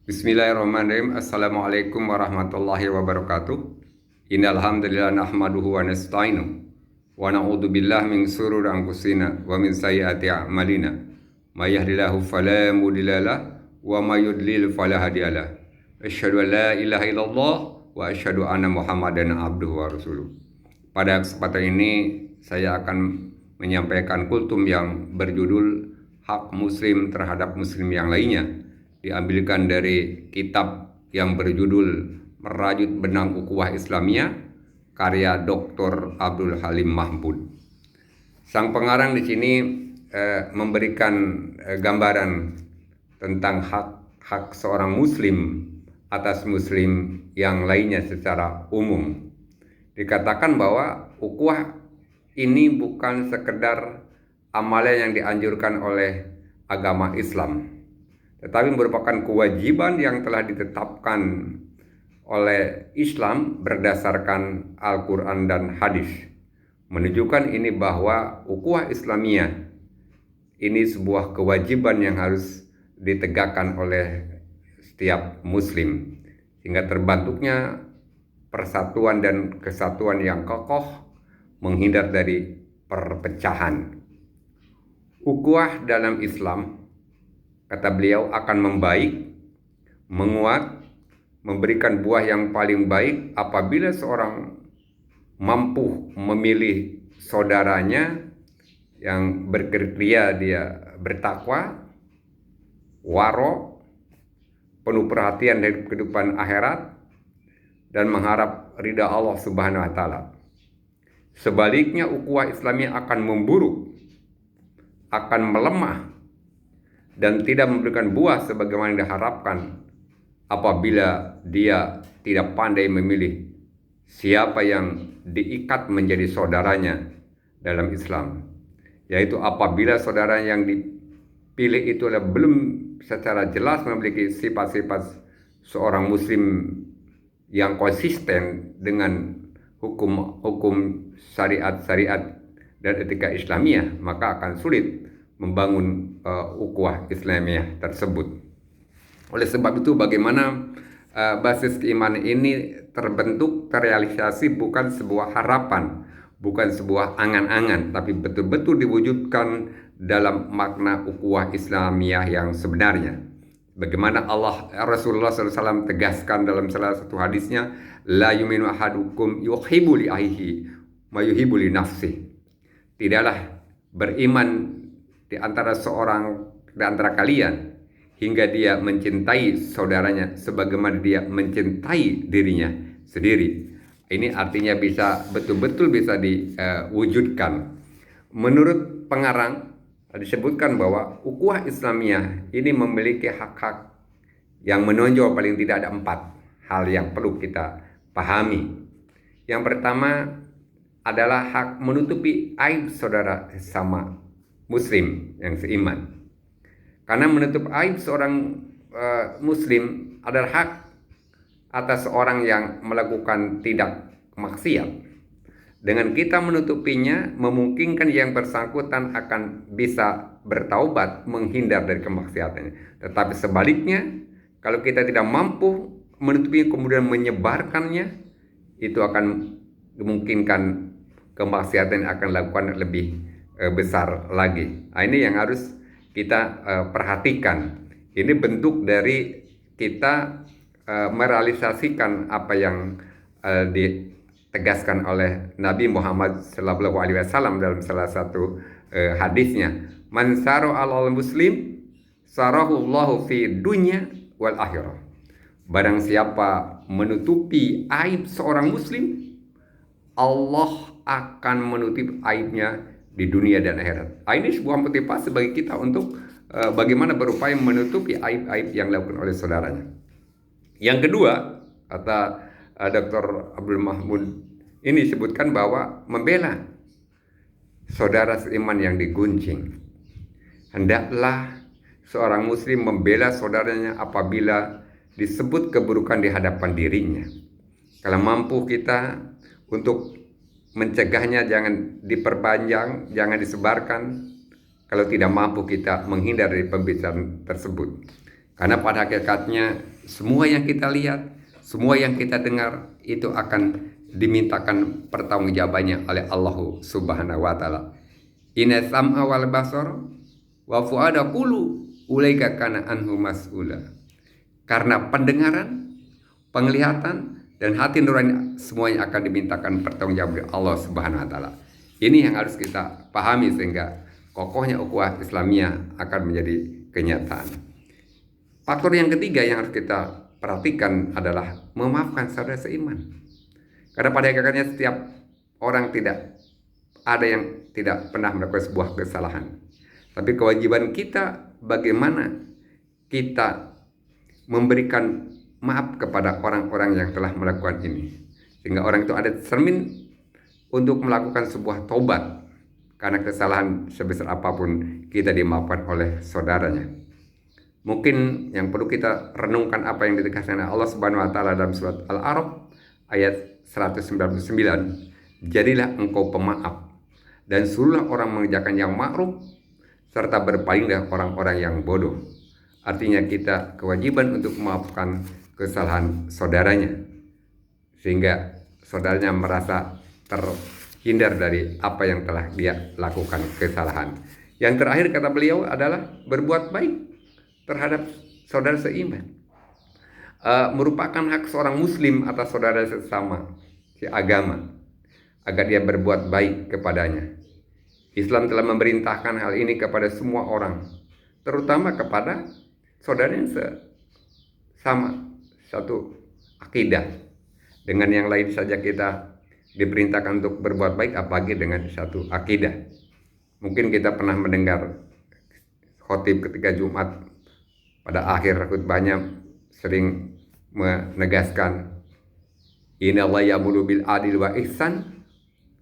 Bismillahirrahmanirrahim. Assalamualaikum warahmatullahi wabarakatuh. Innal hamdalillah nahmaduhu wa nasta'inu wa na'udzu billahi min shururi anfusina wa min sayyiati a'malina. May yahdihillahu fala mudhillalah wa may yudlil fala hadiyalah. Asyhadu an la ilaha illallah wa asyhadu anna Muhammadan abduhu wa rasuluh. Pada kesempatan ini saya akan menyampaikan kultum yang berjudul Hak Muslim terhadap Muslim yang lainnya, diambilkan dari kitab yang berjudul Merajut Benang Ukhuwah Islamiyah karya Dr. Abdul Halim Mahmud. Sang pengarang di sini memberikan gambaran tentang hak seorang muslim atas muslim yang lainnya secara umum. Dikatakan bahwa ukhuwah ini bukan sekedar amalan yang dianjurkan oleh agama Islam, tetapi merupakan kewajiban yang telah ditetapkan oleh Islam berdasarkan Al-Quran dan hadis. Menunjukkan ini bahwa ukhuwah Islamiyah ini sebuah kewajiban yang harus ditegakkan oleh setiap muslim, sehingga terbentuknya persatuan dan kesatuan yang kokoh, menghindar dari perpecahan. Ukhuwah dalam Islam, kata beliau, akan membaik, menguat, memberikan buah yang paling baik apabila seorang mampu memilih saudaranya yang berkriteria dia bertakwa, waro, penuh perhatian dari kehidupan akhirat, dan mengharap ridha Allah Subhanahu wa Ta'ala. Sebaliknya, ukhuwah Islamiyah akan memburuk, akan melemah, dan tidak memberikan buah sebagaimana yang diharapkan apabila dia tidak pandai memilih siapa yang diikat menjadi saudaranya dalam Islam. Yaitu apabila saudara yang dipilih itu belum secara jelas memiliki sifat-sifat seorang muslim yang konsisten dengan hukum syariat dan etika Islamiyah, maka akan sulit membangun ukhuwah Islamiyah tersebut. Oleh sebab itu, bagaimana basis keimanan ini terbentuk, terrealisasi bukan sebuah harapan, bukan sebuah angan-angan, tapi betul-betul diwujudkan dalam makna ukhuwah Islamiyah yang sebenarnya. Bagaimana Rasulullah SAW tegaskan dalam salah satu hadisnya, la yuminu ahadukum yuhibbu li akhihi ma yuhibbu li nafsihi. Tidaklah beriman di antara kalian hingga dia mencintai saudaranya sebagaimana dia mencintai dirinya sendiri. Ini artinya betul-betul bisa diwujudkan. Menurut pengarang disebutkan bahwa ukhuwah Islamiyah ini memiliki hak-hak yang menonjol, paling tidak ada 4 hal yang perlu kita pahami. Yang pertama adalah hak menutupi aib saudara sama muslim yang seiman. Karena menutup aib seorang muslim adalah hak atas seorang yang melakukan tindak maksiat. Dengan kita menutupinya, memungkinkan yang bersangkutan akan bisa bertaubat, menghindar dari kemaksiatannya. Tetapi sebaliknya, kalau kita tidak mampu menutupinya kemudian menyebarkannya, itu akan memungkinkan kemaksiatan yang akan dilakukan lebih besar lagi. Nah, ini yang harus kita perhatikan. Ini bentuk dari kita merealisasikan apa yang ditegaskan oleh Nabi Muhammad SAW dalam salah satu hadisnya. Man saro alal muslim sarahullahu fi dunya wal akhirah. Barang siapa menutupi aib seorang muslim, Allah akan menutup aibnya di dunia dan akhirat. Ini sebuah motivasi bagi kita untuk bagaimana berupaya menutupi aib-aib yang dilakukan oleh saudaranya. Yang kedua, kata Dr. Abdul Mahmud ini disebutkan bahwa membela saudara seiman yang digunjing. Hendaklah seorang muslim membela saudaranya apabila disebut keburukan di hadapan dirinya. Kalau mampu kita untuk mencegahnya, jangan diperpanjang, jangan disebarkan. Kalau tidak mampu, kita menghindar dari pembicaraan tersebut. Karena pada hakikatnya semua yang kita lihat, semua yang kita dengar itu akan dimintakan pertanggungjawabannya oleh Allah Subhanahu wa taala. Inna sam'a wal basar wa fuada kullu ulaika kana anhu mas'ula. Karena pendengaran, penglihatan, dan hati nurani semuanya akan dimintakan pertanggungjawaban Allah Subhanahu wa taala. Ini yang harus kita pahami sehingga kokohnya ukhuwah Islamiyah akan menjadi kenyataan. Faktor yang ketiga yang harus kita perhatikan adalah memaafkan saudara seiman. Karena pada hakikatnya setiap orang tidak ada yang tidak pernah melakukan sebuah kesalahan. Tapi kewajiban kita bagaimana kita memberikan maaf kepada orang-orang yang telah melakukan ini. Sehingga orang itu ada cermin untuk melakukan sebuah tobat. Karena kesalahan sebesar apapun kita dimaafkan oleh saudaranya. Mungkin yang perlu kita renungkan apa yang ditegaskan oleh Allah Subhanahu wa taala dalam surat Al-A'raf ayat 199. Jadilah engkau pemaaf dan suruhlah orang mengerjakan yang ma'ruf serta berpalinglah orang-orang yang bodoh. Artinya kita kewajiban untuk memaafkan kesalahan saudaranya sehingga saudaranya merasa terhindar dari apa yang telah dia lakukan kesalahan. Yang terakhir kata beliau adalah berbuat baik terhadap saudara seiman. Merupakan hak seorang muslim atas saudara sesama seagama agar dia berbuat baik kepadanya. Islam telah memerintahkan hal ini kepada semua orang, terutama kepada saudara yang sama satu akidah. Dengan yang lain saja kita diperintahkan untuk berbuat baik, apalagi dengan satu akidah. Mungkin kita pernah mendengar khotib ketika Jumat pada akhir khutbahnya sering menegaskan innallaha ya'muru bil adli wa ihsan,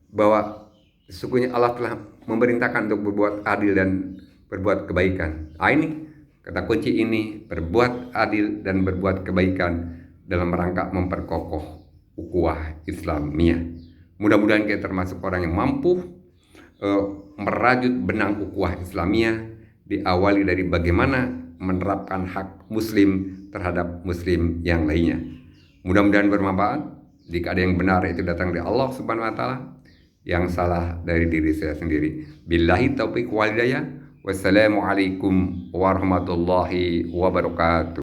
bahwa sesungguhnya Allah telah memerintahkan untuk berbuat adil dan berbuat kebaikan. Ini kata kunci ini, berbuat adil dan berbuat kebaikan dalam rangka memperkokoh ukhuwah Islamiyah. Mudah-mudahan kita termasuk orang yang mampu merajut benang ukhuwah Islamiyah, diawali dari bagaimana menerapkan hak muslim terhadap muslim yang lainnya. Mudah-mudahan bermanfaat. Jika ada yang benar itu datang dari Allah Subhanahu wa taala, yang salah dari diri saya sendiri. Billahi taufiq wal hidayah. Wassalamualaikum warahmatullahi wabarakatuh.